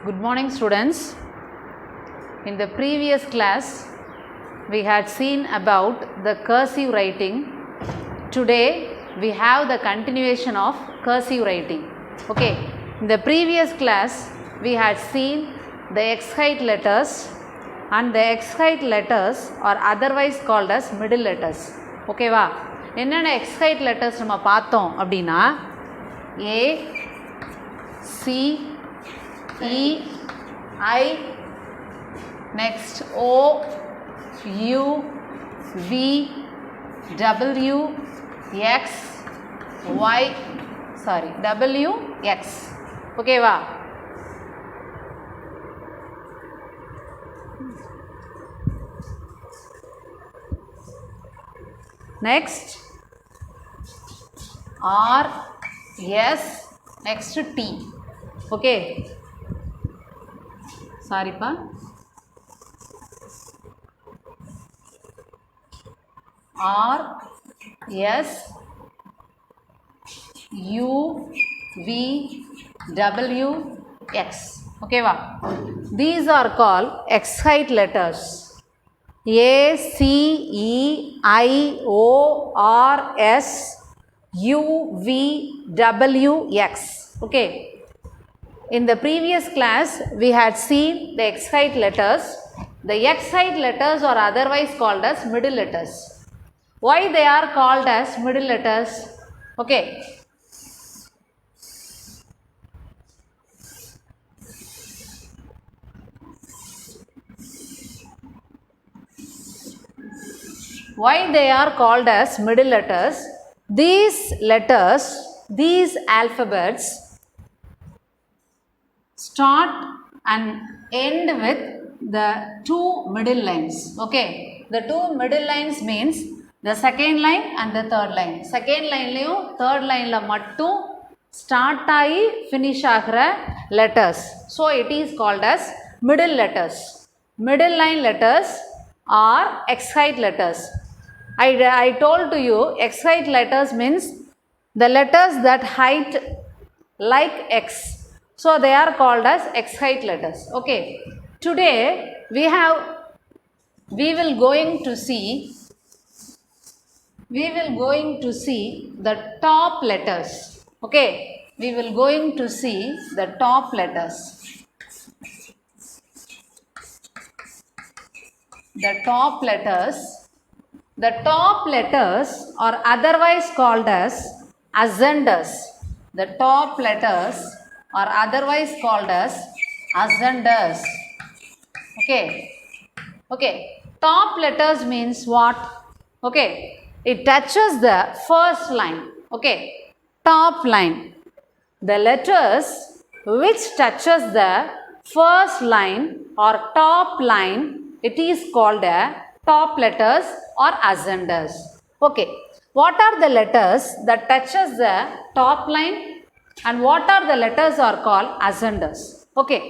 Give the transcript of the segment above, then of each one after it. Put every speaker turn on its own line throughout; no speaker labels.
Good morning, students. In the previous class, we had seen about the cursive writing. Today, we have the continuation of cursive writing. Okay, in the previous class, we had seen the X-height letters, and the X-height letters are otherwise called as middle letters. Okay, va? என்னென்ன X-height letters நம்ம பார்த்தோம் அப்படின்னா A, C, E, I, next O, U, V, W, X, Y, W, X. Okay, va? Next R, S, next T. Okay. Sorry pa. R, S, U, V, W, X. Okay va? These are called X-height letters. A, C, E, I, O, R, S, U, V, W, X. Okay. In the previous class, we had seen the X-height letters. The X-height letters are otherwise called as middle letters. Why they are called as middle letters? Okay. Why they are called as middle letters? These letters, these alphabets start and end with the two middle lines. Okay, the two middle lines means the second line and the third line. Second line layum third line la mattum start ஆகி finish ஆகிற letters. So it is called as middle letters. Middle line letters are X-height letters. I told to you X-height letters means the letters that height like X. So they are called as X-height letters. Okay. Today we will going to see the top letters. Okay. We will going to see the top letters. The top letters are otherwise called as ascenders. The top letters are otherwise called as ascenders. Okay. Top letters means what? Okay. It touches the first line. Okay. Top line. The letters which touches the first line or top line, it is called a top letters or ascenders. Okay. What are the letters that touches the top line and what are the letters are called ascenders? Okay.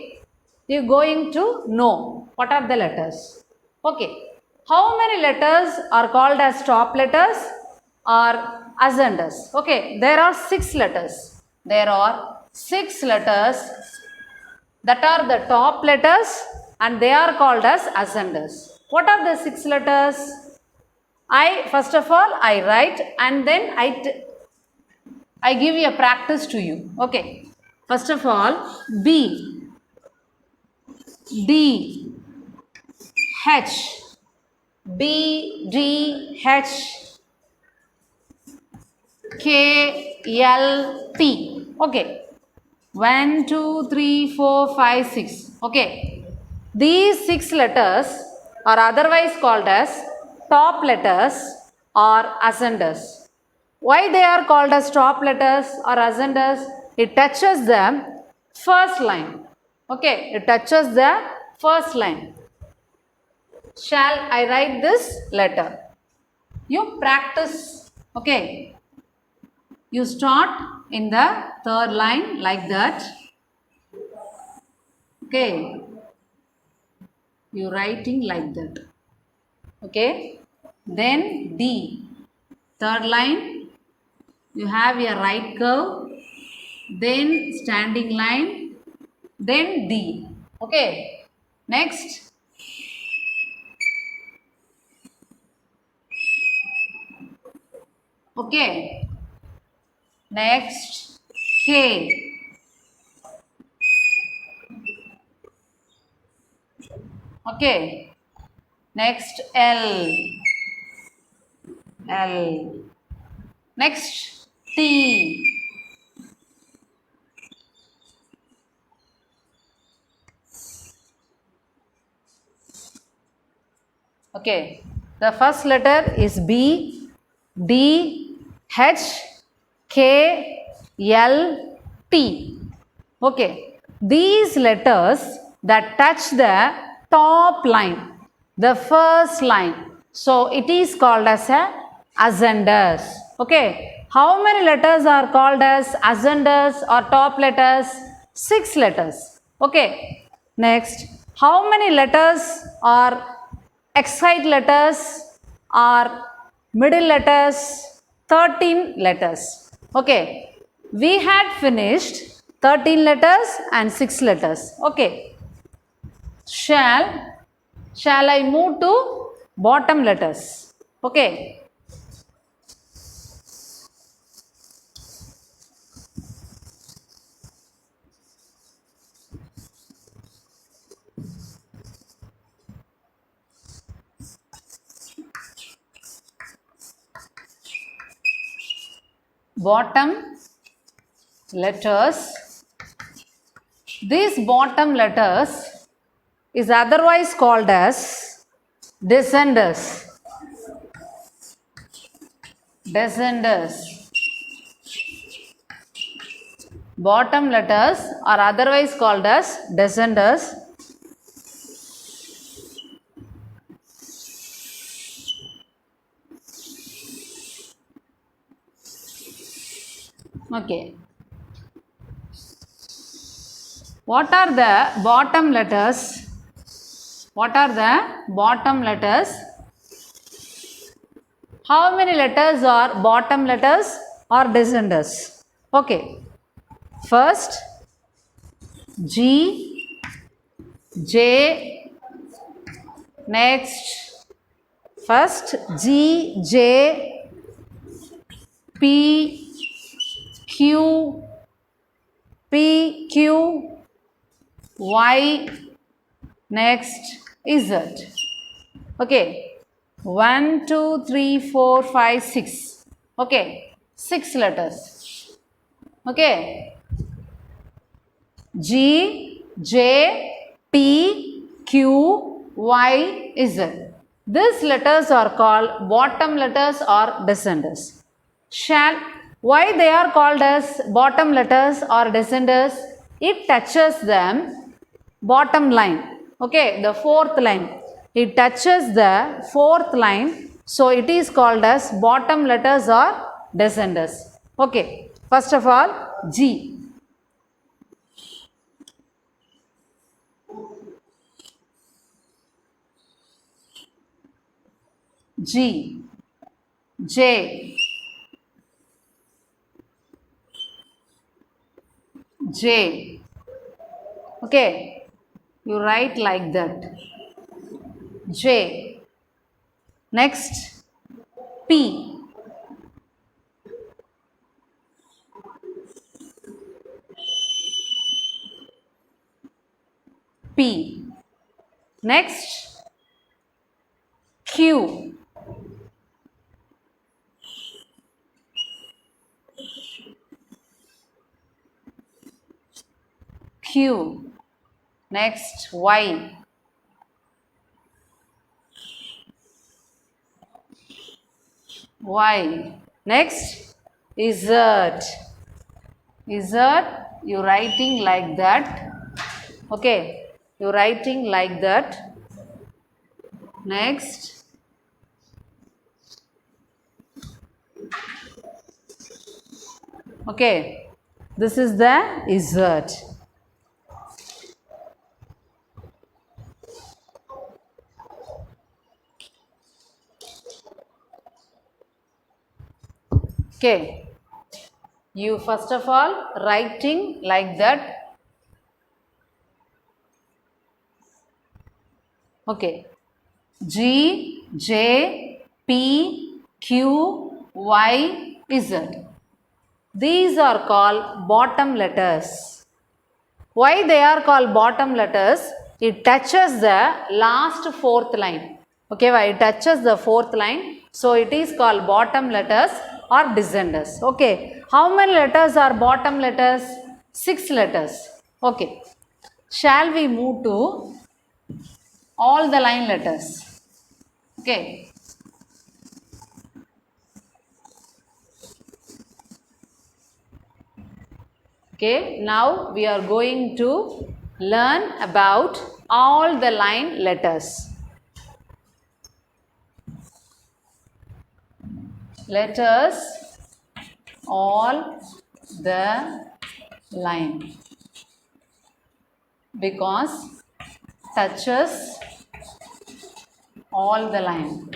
You are going to know what are the letters. Okay. How many letters are called as top letters or ascenders? Okay. There are 6 letters. There are 6 letters that are the top letters and they are called as ascenders. What are the 6 letters? First of all, I write and then I give you a practice to you. Okay. First of all, B, D, H, B, D, H, K, L, P. Okay. 1, 2, 3, 4, 5, 6. Okay. These 6 letters are otherwise called as top letters or ascenders. Why they are called as top letters or ascenders? It touches the first line. Okay, it touches the first line. Shall I write this letter? You practice. Okay. You start in the third line like that. Okay. You writing like that. Okay. Then D. Third line. You have your right curve, then standing line, then D. Okay, next okay, next K. Okay, next L. Next T. Okay, the first letter is B, D, H, K, L, T. Okay, these letters that touch the top line, the first line. So it is called as a ascenders. Okay, how many letters are called as ascenders or top letters? 6 letters. Okay, next, how many letters are excite letters or middle letters? 13 letters. Okay, we had finished 13 letters and 6 letters. Okay, shall I move to bottom letters? Okay, bottom letters. These bottom letters is otherwise called as descenders. Descenders. Bottom letters are otherwise called as descenders. Okay. What are the bottom letters? What are the bottom letters? How many letters are bottom letters or descenders? Okay. First, G, J. Next, first G, J, P, Q, P, Q, Y, next Z. Okay, 1, 2, 3, 4, 5, 6. Okay, 6 letters. Okay, G, J, P, Q, Y, Z. These letters are called bottom letters or descenders. Why they are called as bottom letters or descenders? It touches them bottom line. Okay, the fourth line. It touches the fourth line. So it is called as bottom letters or descenders. Okay, first of all, G. G, J, J. Okay, you write like that. J. Next, P. P. Next, Q. Q. Next, Y. Y. Next, Z. Z, you writing like that. Okay, you writing like that. Next, okay, this is the Z. Okay, you first of all writing like that. Okay. G, J, P, Q, Y, Z. These are called bottom letters. Why they are called bottom letters? It touches the last fourth line. Okay, why it touches the fourth line. So it is called bottom letters or descenders. Okay, how many letters are bottom letters? 6 letters. Okay, shall we move to all the line letters? Okay. Okay, now we are going to learn about all the line letters. Letters all the line because touches all the line.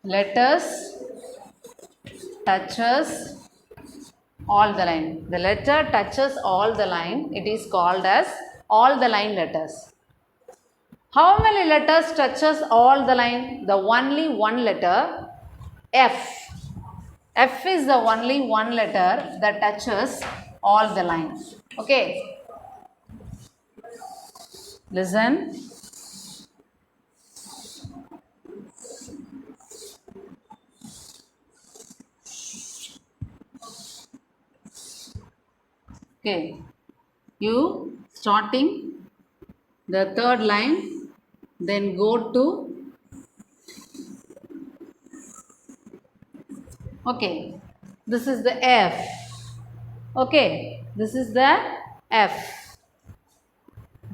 Letters touches all the line. The letter touches all the line. It is called as all the line letters. How many letters touches all the line? The only one letter, F. F is the only one letter that touches all the lines. Okay. Listen. Okay. You starting the third line, then go to, okay, this is the F. Okay, this is the F.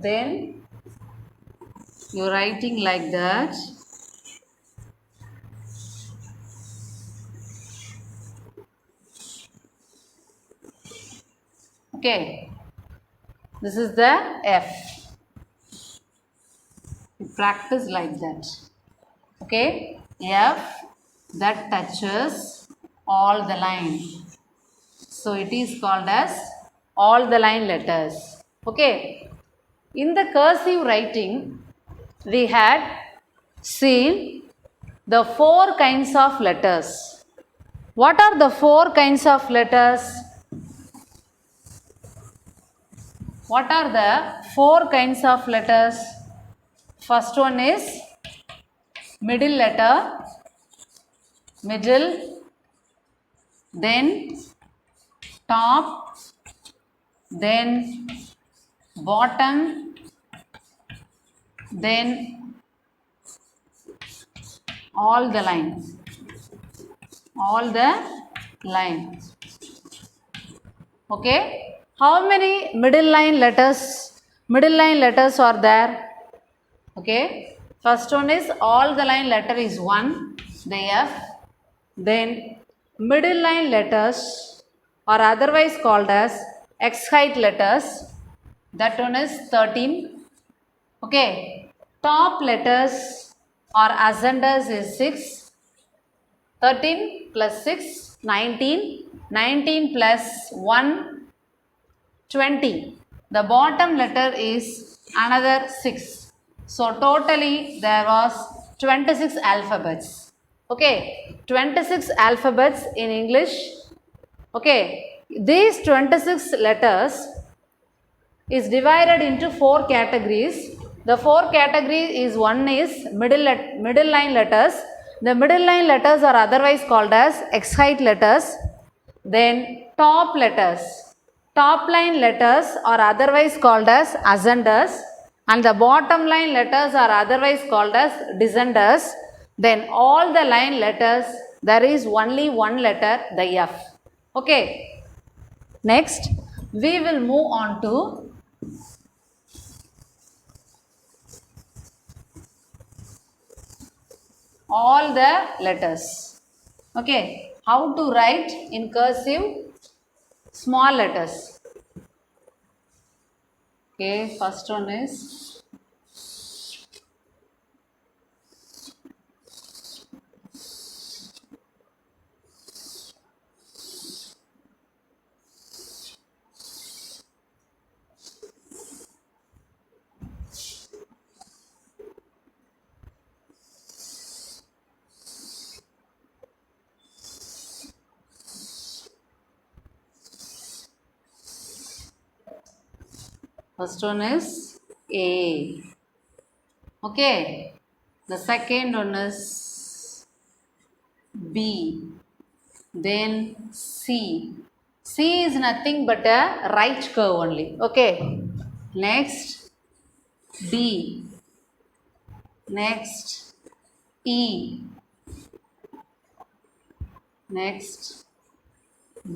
Then you're writing like that. Okay, this is the F. You practice like that. Okay, F that touches all the line. So it is called as all the line letters. Okay, in the cursive writing, we had seen the 4 kinds of letters. What are the 4 kinds of letters? What are the 4 kinds of letters? First one is middle letter, middle, then top, then bottom, then all the lines. All the lines. Okay. How many middle line letters? Middle line letters are there. Okay. First one is all the line letter is 1, the F. Then middle line letters are otherwise called as X height letters. That one is 13. Okay. Top letters or ascenders is 6. 13 plus 6, 19. 19 plus 1, 20. The bottom letter is another 6. So, totally there was 26 alphabets. Okay, 26 alphabets in English. Okay, these 26 letters is divided into 4 categories. The 4 categories is one is middle line letters. The middle line letters are otherwise called as X height letters. Then top letters. Top line letters are otherwise called as ascenders, and the bottom line letters are otherwise called as descenders. Then all the line letters, there is only one letter, the F. Okay. Next, we will move on to all the letters. Okay, how to write in cursive small letters. Okay, first one is First one is A. Okay. The second one is B. Then C. C is nothing but a right curve only. Okay. Next D. Next E. Next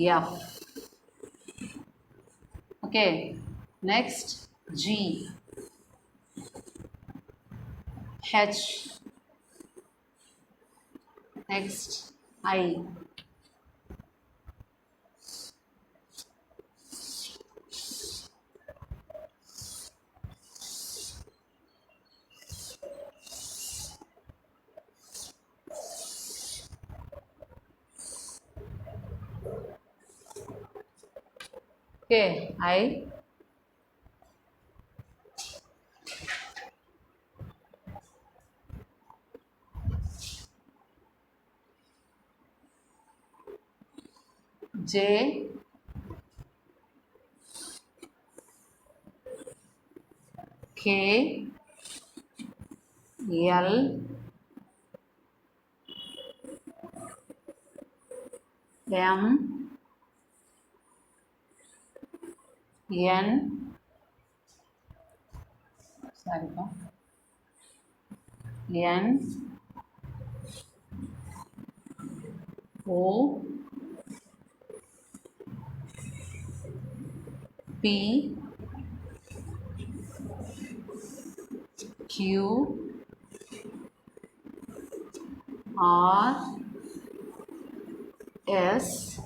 F. Okay. Next G. H. Next I. Okay, I. J. K. L. M. N. Sorry, N. O. P. Q. R. S.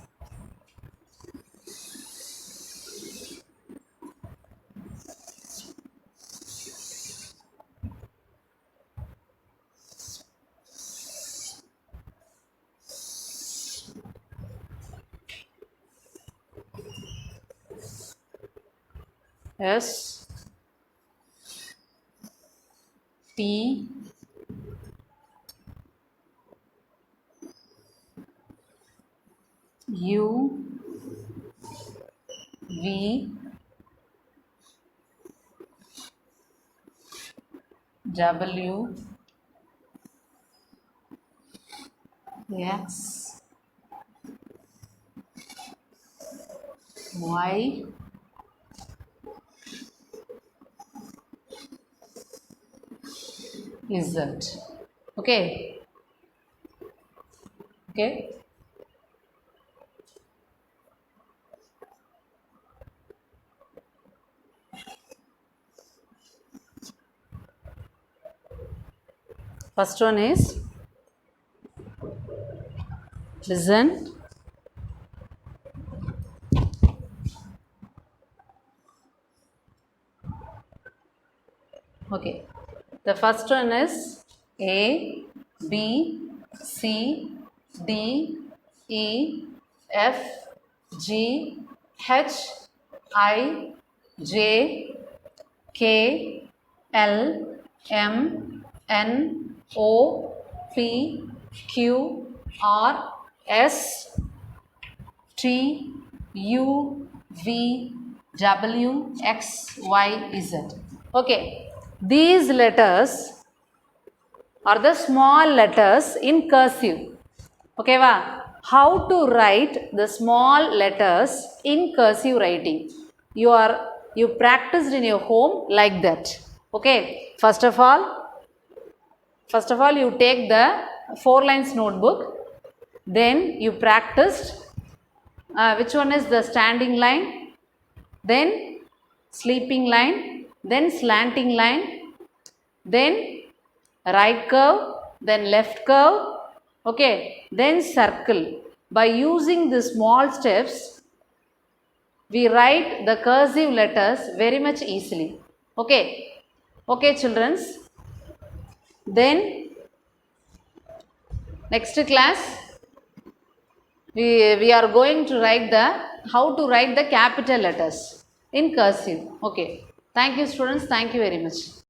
S. T. U. V. W. X. Y. Z. Okay. Okay. First one is listen. Okay. The first one is A, B, C, D, E, F, G, H, I, J, K, L, M, N, O, P, Q, R, S, T, U, V, W, X, Y, Z. Okay, these letters are the small letters in cursive. Okay, va? How to write the small letters in cursive writing? You practiced in your home like that. Okay, first of all, you take the 4 lines notebook. Then you practiced which one is the standing line, then sleeping line, then slanting line, then right curve, then left curve, okay, then circle. By using the small steps, we write the cursive letters very much easily. Okay, okay, childrens. Then next class, we are going to write the how to write the capital letters in cursive. Okay. Thank you, students. Thank you very much.